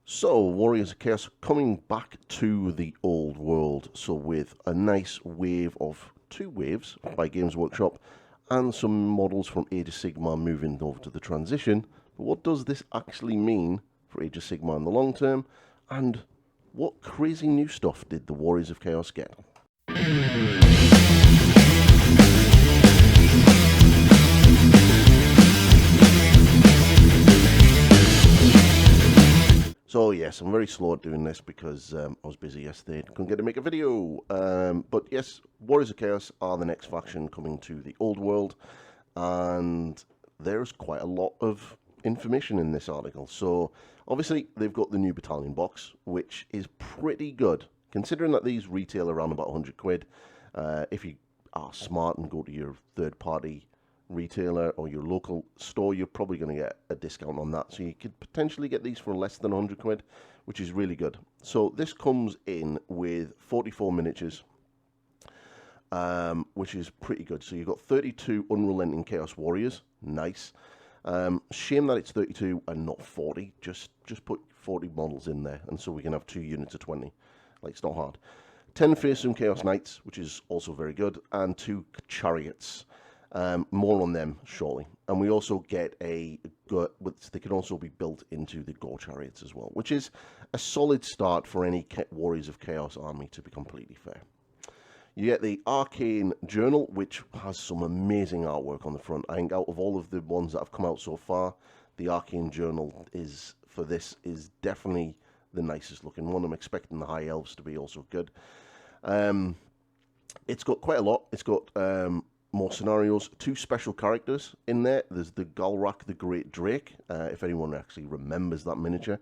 So, Warriors of Chaos coming back to the old world. So, with a nice wave of two waves by Games Workshop and some models from Age of Sigmar moving over to the transition. But what does this actually mean for Age of Sigmar in the long term? And what crazy new stuff did the Warriors of Chaos get? So yes, I'm very slow at doing this because I was busy yesterday, couldn't get to make a video. But yes, Warriors of Chaos are the next faction coming to the old world, and there's quite a lot of information in this article. So obviously they've got the new battalion box, which is pretty good, considering that these retail around about 100 quid. If you are smart and go to your third party retailer or your local store, you're probably going to get a discount on that. So you could potentially get these for less than 100 quid, which is really good. So this comes in with 44 miniatures, which is pretty good. So you've got 32 Unrelenting Chaos Warriors. Nice. Shame that it's 32 and not 40. Just put 40 models in there, and so we can have 2 units of 20. Like, it's not hard. 10 Fearsome Chaos Knights, which is also very good, and 2 Chariots. More on them shortly. And we also get they can also be built into the Gore Chariots as well, which is a solid start for any Warriors of Chaos army, to be completely fair. You get the Arcane Journal, which has some amazing artwork on the front. I think out of all of the ones that have come out so far, the Arcane Journal is definitely the nicest looking one. I'm expecting the High Elves to be also good. It's got quite a lot. It's got more scenarios, 2 special characters in there. There's the Galrak, the Great Drake. If anyone actually remembers that miniature,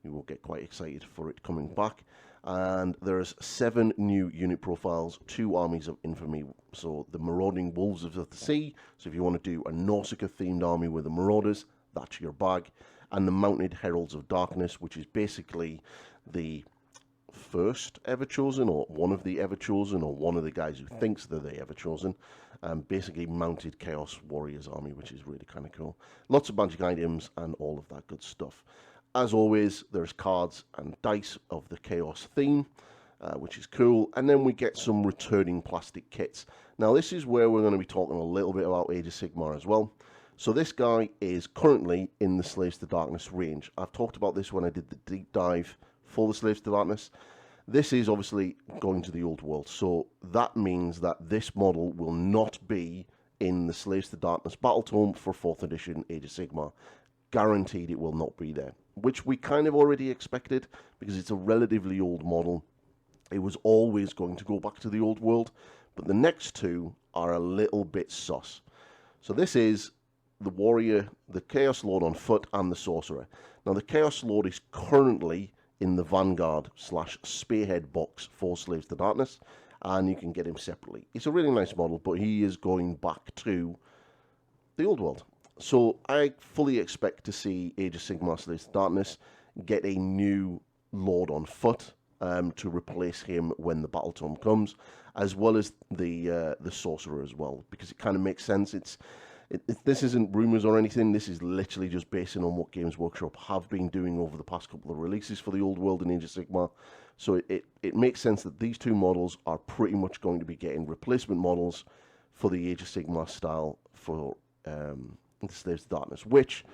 you will get quite excited for it coming back. And there's 7 new unit profiles, 2 armies of infamy. So the Marauding Wolves of the Sea. So if you want to do a Nausicaa themed army with the Marauders, that's your bag. And the Mounted Heralds of Darkness, which is basically the first ever chosen, or one of the ever chosen, or one of the guys who thinks they're the ever chosen. Basically mounted Chaos Warriors army, which is really kind of cool. Lots of magic items and all of that good stuff. As always, there's cards and dice of the Chaos theme, which is cool. And then we get some returning plastic kits. Now this is where we're going to be talking a little bit about Age of Sigmar as well. So this guy is currently in the Slaves to Darkness range. I've talked about this when I did the deep dive for the Slaves to Darkness. This is obviously going to the old world, so that means that this model will not be in the Slaves to Darkness Battle Tome for 4th edition Age of Sigmar. Guaranteed it will not be there, which we kind of already expected because it's a relatively old model. It was always going to go back to the old world, but the next 2 are a little bit sus. So this is the Warrior, the Chaos Lord on foot, and the Sorcerer. Now the Chaos Lord is currently in the Vanguard / Spearhead box for Slaves to Darkness, and you can get him separately. It's a really nice model, but he is going back to the old world. So I fully expect to see Age of Sigmar Slaves to Darkness get a new Lord on foot to replace him when the Battle Tome comes, as well as the Sorcerer as well, because it kind of makes sense. This isn't rumors or anything. This is literally just basing on what Games Workshop have been doing over the past couple of releases for the old world in Age of Sigmar. So it makes sense that these 2 models are pretty much going to be getting replacement models for the Age of Sigmar style for the Slaves to Darkness, which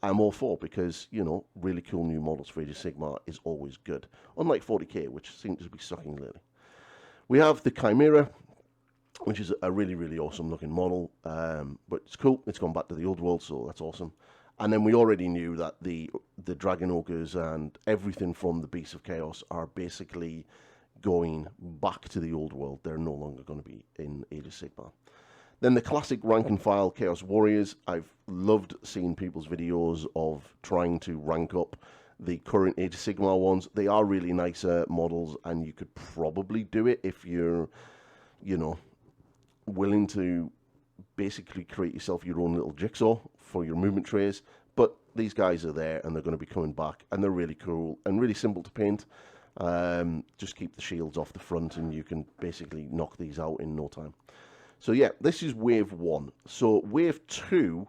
I'm all for because, you know, really cool new models for Age of Sigmar is always good. Unlike 40k, which seems to be sucking lately. We have the Chimera, which is a really, really awesome looking model, but it's cool. It's gone back to the old world, so that's awesome. And then we already knew that the Dragon Ogres and everything from the Beasts of Chaos are basically going back to the old world. They're no longer going to be in Age of Sigmar. Then the classic rank and file Chaos Warriors. I've loved seeing people's videos of trying to rank up the current Age of Sigmar ones. They are really nice models, and you could probably do it if you're, you know, willing to basically create yourself your own little jigsaw for your movement trays. But these guys are there, and they're going to be coming back, and they're really cool and really simple to paint. Just keep the shields off the front, and you can basically knock these out in no time. So yeah, this is wave 1. So wave 2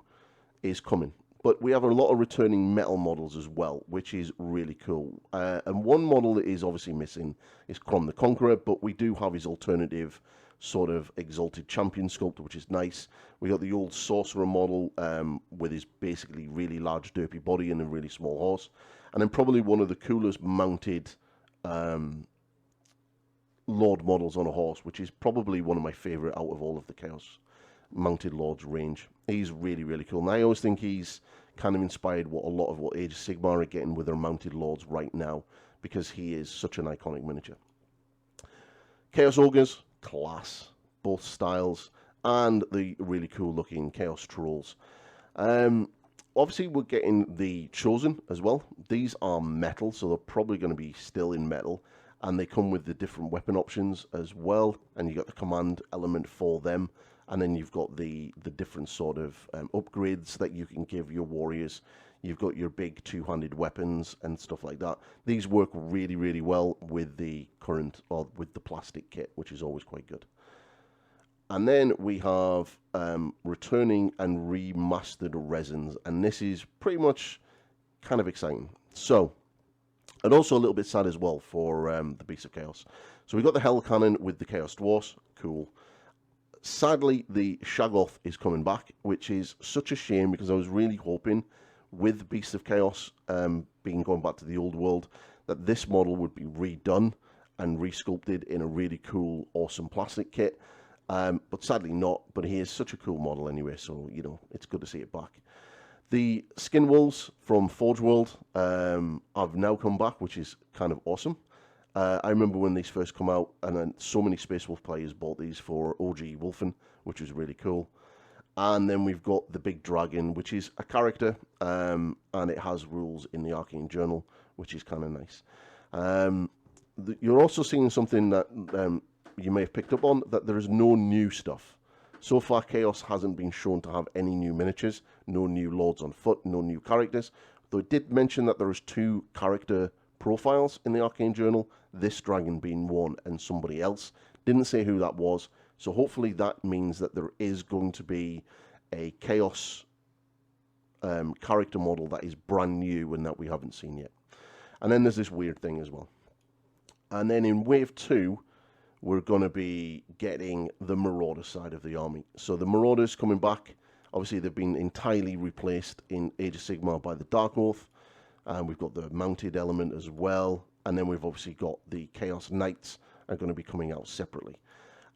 is coming. but we have a lot of returning metal models as well, which is really cool. And one model that is obviously missing is Crom the Conqueror, but we do have his alternative sort of exalted champion sculpt, which is nice. We got the old sorcerer model with his basically really large derpy body and a really small horse, and then probably one of the coolest mounted Lord models on a horse, which is probably one of my favorite out of all of the Chaos mounted Lords range. He's really, really cool. And I always think he's kind of inspired what a lot of what Age of Sigmar are getting with their mounted Lords right now, because he is such an iconic miniature. Chaos Ogres, class, both styles, and the really cool looking Chaos Trolls. Obviously, we're getting the Chosen as well. These are metal, so they're probably going to be still in metal, and they come with the different weapon options as well, and you got the command element for them, and then you've got the different sort of upgrades that you can give your warriors. You've got your big two-handed weapons and stuff like that. These work really, really well with the current, or with the plastic kit, which is always quite good. And then we have returning and remastered resins, and this is pretty much kind of exciting. So, and also a little bit sad as well for the Beasts of Chaos. So we got the Hell Cannon with the Chaos Dwarfs, cool. Sadly, the Shaggoth is coming back, which is such a shame, because I was really hoping with Beasts of Chaos going back to the old world, that this model would be redone and resculpted in a really cool, awesome plastic kit. But sadly not, but he is such a cool model anyway, so, you know, it's good to see it back. The Skin Wolves from Forge World have now come back, which is kind of awesome. I remember when these first come out, and then so many Space Wolf players bought these for OG Wolfen, which was really cool. And then we've got the Big Dragon, which is a character, and it has rules in the Arcane Journal, which is kind of nice. You're also seeing something that you may have picked up on, that there is no new stuff. So far, Chaos hasn't been shown to have any new miniatures, no new Lords on foot, no new characters. Though it did mention that there is 2 character profiles in the Arcane Journal, this dragon being one and somebody else. Didn't say who that was, so hopefully that means that there is going to be a Chaos character model that is brand new and that we haven't seen yet. And then there's this weird thing as well. And then in Wave 2, we're going to be getting the Marauder side of the army. So the Marauders coming back. Obviously, they've been entirely replaced in Age of Sigmar by the Dark Oath. And we've got the mounted element as well. And then we've obviously got the Chaos Knights are going to be coming out separately.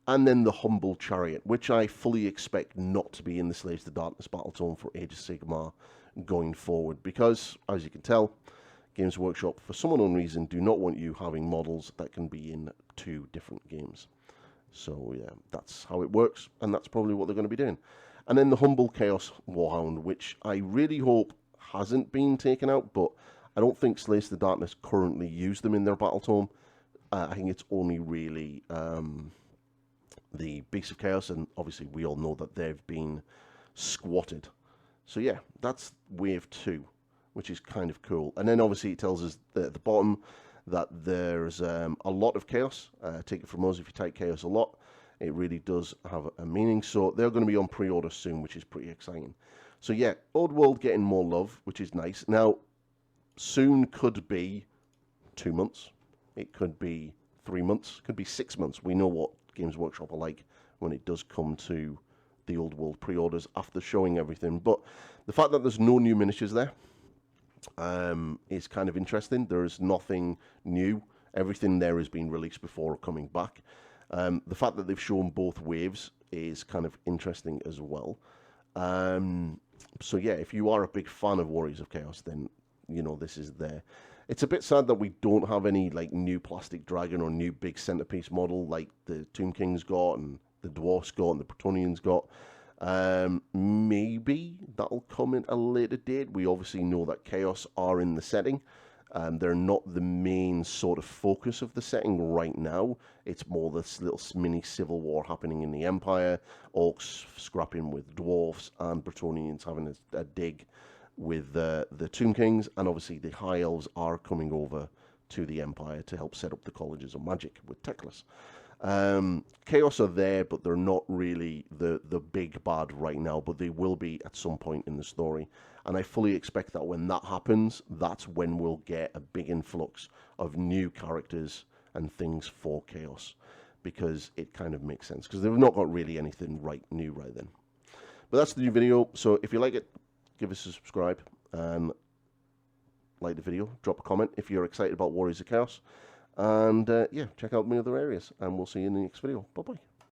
And then the Humble Chariot, which I fully expect not to be in the Slaves to Darkness Battletome for Age of Sigmar going forward. Because, as you can tell, Games Workshop, for some unknown reason, do not want you having models that can be in 2 different games. So, yeah, that's how it works, and that's probably what they're going to be doing. And then the Humble Chaos Warhound, which I really hope hasn't been taken out, but I don't think Slaves to the Darkness currently use them in their Battletome. I think it's only really the Beasts of Chaos, and obviously we all know that they've been squatted. So, yeah, that's Wave 2. Which is kind of cool. And then obviously it tells us at the bottom that there's a lot of Chaos. Take it from us, if you type Chaos a lot, it really does have a meaning. So they're going to be on pre-order soon, which is pretty exciting. So yeah, Old World getting more love, which is nice. Now, soon could be 2 months. It could be 3 months. Could be 6 months. We know what Games Workshop are like when it does come to the Old World pre-orders after showing everything. But the fact that there's no new miniatures there, is kind of interesting. There is nothing new. Everything there has been released before coming back. The fact that they've shown both waves is kind of interesting as well. So yeah, if you are a big fan of Warriors of Chaos, then you know this is there. It's a bit sad that we don't have any like new plastic dragon or new big centerpiece model like the Tomb King's got and the Dwarfs got and the Bretonnians got. Maybe that'll come in a later date. We obviously know that Chaos are in the setting. They're not the main sort of focus of the setting right now. It's more this little mini civil war happening in the Empire, orcs scrapping with dwarfs, and Bretonnians having a dig with the Tomb Kings, and obviously the High Elves are coming over to the Empire to help set up the colleges of magic with Teclis. Chaos are there, but they're not really the big bad right now, but they will be at some point in the story. And I fully expect that when that happens, that's when we'll get a big influx of new characters and things for Chaos, because it kind of makes sense, because they've not got really anything new right then. But that's the new video, so if you like it, give us a subscribe and like the video, drop a comment if you're excited about Warriors of Chaos, and yeah, check out my other areas, and we'll see you in the next video. Bye bye.